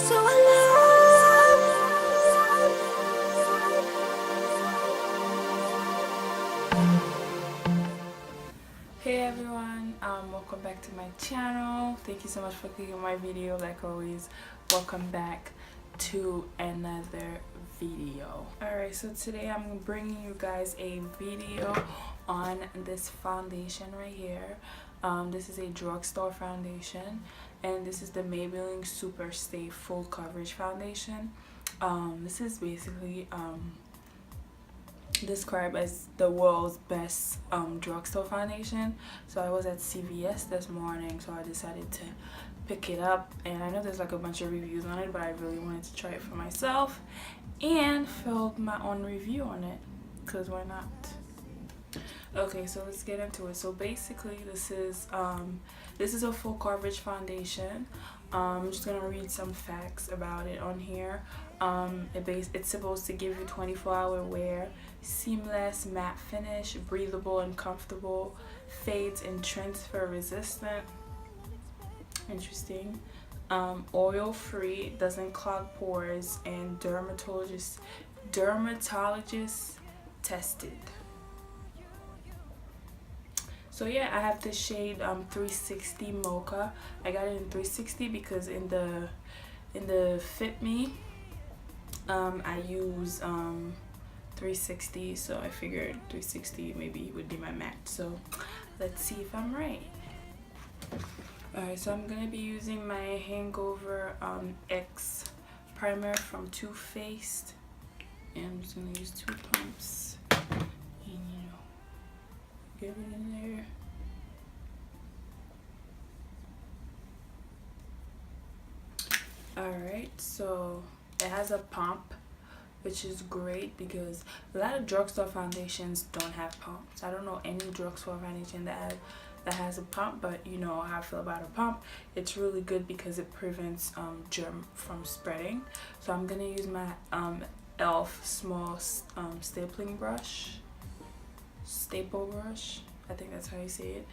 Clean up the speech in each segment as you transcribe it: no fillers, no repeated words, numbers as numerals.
so alone. Hey everyone, welcome back to my channel. Thank you so much for clicking my video. Like always, welcome back to another video. Alright, so today I'm bringing you guys a video on this foundation right here. This is a drugstore foundation, and this is the Maybelline Super Stay Full Coverage Foundation. This is basically described as the world's best drugstore foundation. So I was at CVS this morning, so I decided to pick it up, and I know there's like a bunch of reviews on it, but I really wanted to try it for myself and filmed my own review on it, because why not? Okay, so let's get into it. So basically this is a full coverage foundation. I'm just gonna read some facts about it on here. It's supposed to give you 24-hour wear, seamless matte finish, breathable and comfortable, fades and transfer resistant. Interesting. Oil free, doesn't clog pores, and dermatologist tested. So yeah, I have the shade 360 Mocha. I got it in 360 because in the Fit Me I use 360, so I figured 360 maybe would be my match. So let's see if I'm right. Alright, so I'm gonna be using my Hangover X primer from Too Faced, and I'm just gonna use 2 pumps and get it in there. Alright, so it has a pump, which is great because a lot of drugstore foundations don't have pumps. I don't know any drugstore foundation that has a pump, but you know how I feel about a pump. It's really good because it prevents germ from spreading. So I'm gonna use my e.l.f. small staple brush, I think that's how you say it.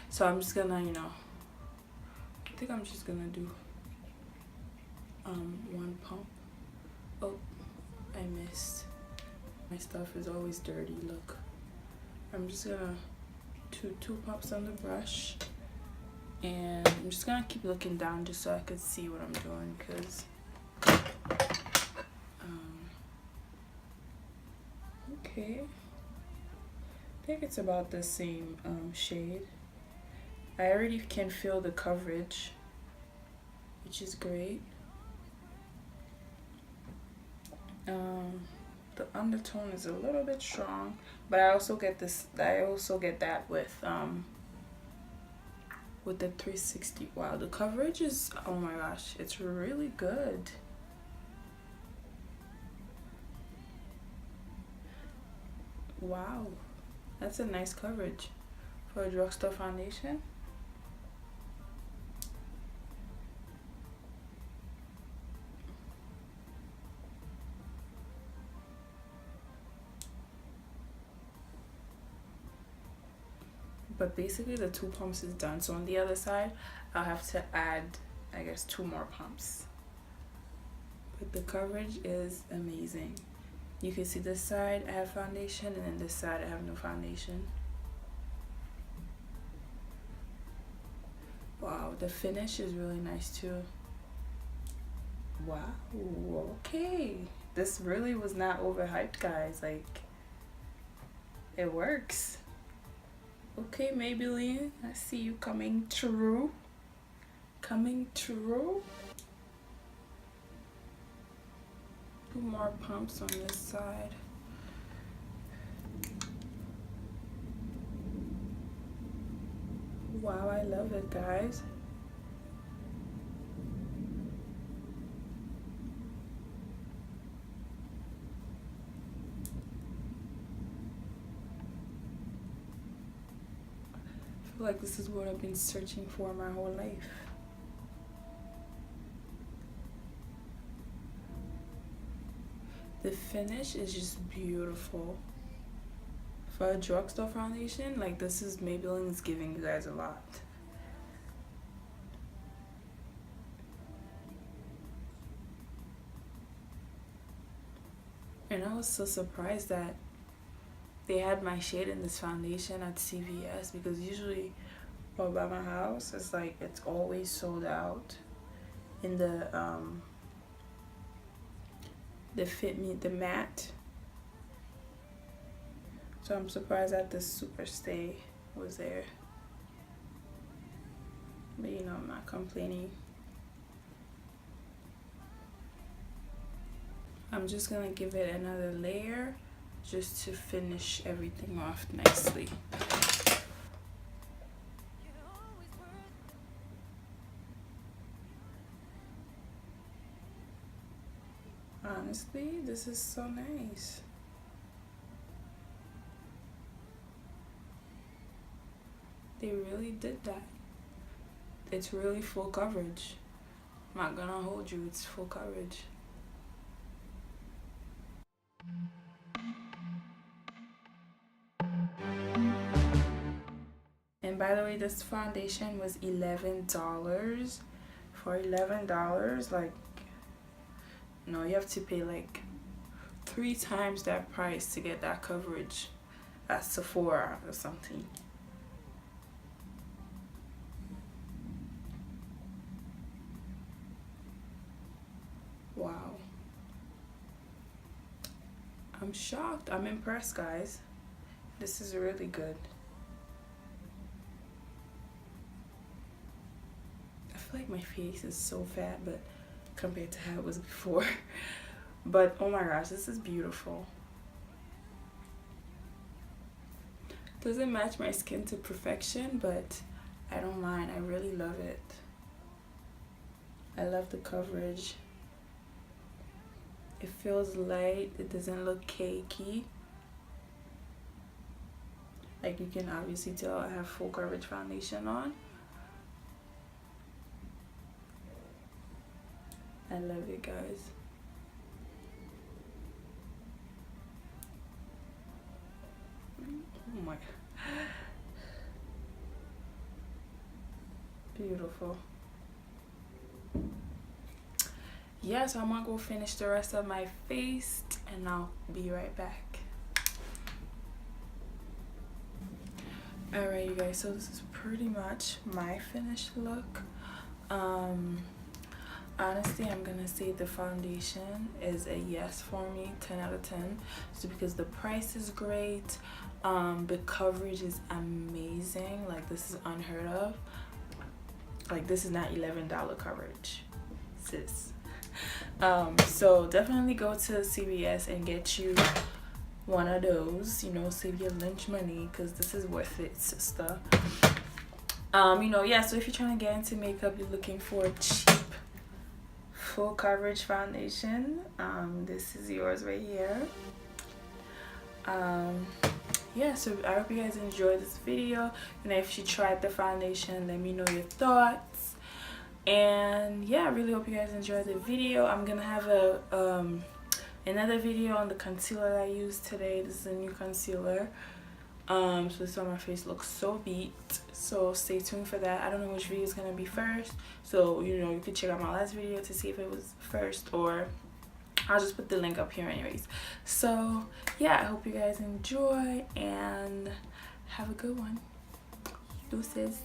So I'm just gonna, I think I'm just gonna do 1 pump. Oh, I missed. My stuff is always dirty, look. I'm just gonna do 2 pumps on the brush, and I'm just gonna keep looking down just so I could see what I'm doing, because okay, I think it's about the same shade. I already can feel the coverage, which is great. The undertone is a little bit strong, but I also get that with the 360. Wow, the coverage is, oh my gosh, it's really good. Wow, that's a nice coverage for a drugstore foundation. But basically the 2 pumps is done. So on the other side, I'll have to add, I guess, 2 more pumps. But the coverage is amazing. You can see this side I have foundation, and then this side I have no foundation. Wow, the finish is really nice too. Wow, okay. This really was not overhyped, guys. Like, it works. Okay, Maybelline, I see you coming through. Coming through. 2 more pumps on this side. Wow, I love it, guys. I feel like this is what I've been searching for my whole life. The finish is just beautiful. For a drugstore foundation, like, this is Maybelline's giving you guys a lot. And I was so surprised that they had my shade in this foundation at CVS, because usually well, by my house it's like it's always sold out in the Fit Me, the matte. So I'm surprised that the Super Stay was there. But you know, I'm not complaining. I'm just gonna give it another layer just to finish everything off nicely. Honestly, this is so nice. They really did that. It's really full coverage. I'm not gonna hold you, it's full coverage. And by the way, this foundation was $11. For $11, like, no, you have to pay like 3 times that price to get that coverage at Sephora or something. Wow. I'm shocked. I'm impressed, guys. This is really good. I feel like my face is so fat, but compared to how it was before. But oh my gosh, this is beautiful. Doesn't match my skin to perfection, but I don't mind. I really love it. I love the coverage. It feels light. It doesn't look cakey. Like, you can obviously tell I have full coverage foundation on. I love it, guys. Oh my god. Beautiful. Yeah, so I'm gonna go finish the rest of my face and I'll be right back. Alright, you guys, so this is pretty much my finished look. Honestly, I'm gonna say the foundation is a yes for me, 10 out of 10. So because the price is great, the coverage is amazing. Like, this is unheard of. Like, this is not $11 coverage, sis. So definitely go to CVS and get you one of those, you know, save your lunch money, because this is worth it, sister. You know, yeah, so if you're trying to get into makeup, you're looking for a cheap full coverage foundation, this is yours right here. Yeah, so I hope you guys enjoyed this video, and if you tried the foundation, let me know your thoughts. And yeah, I really hope you guys enjoyed the video. I'm gonna have a another video on the concealer that I used today. This is a new concealer. So this one, my face looks so beat, so stay tuned for that. I don't know which video is gonna be first, so you know, you could check out my last video to see if it was first, or I'll just put the link up here anyways. So yeah, I hope you guys enjoy and have a good one. Deuces.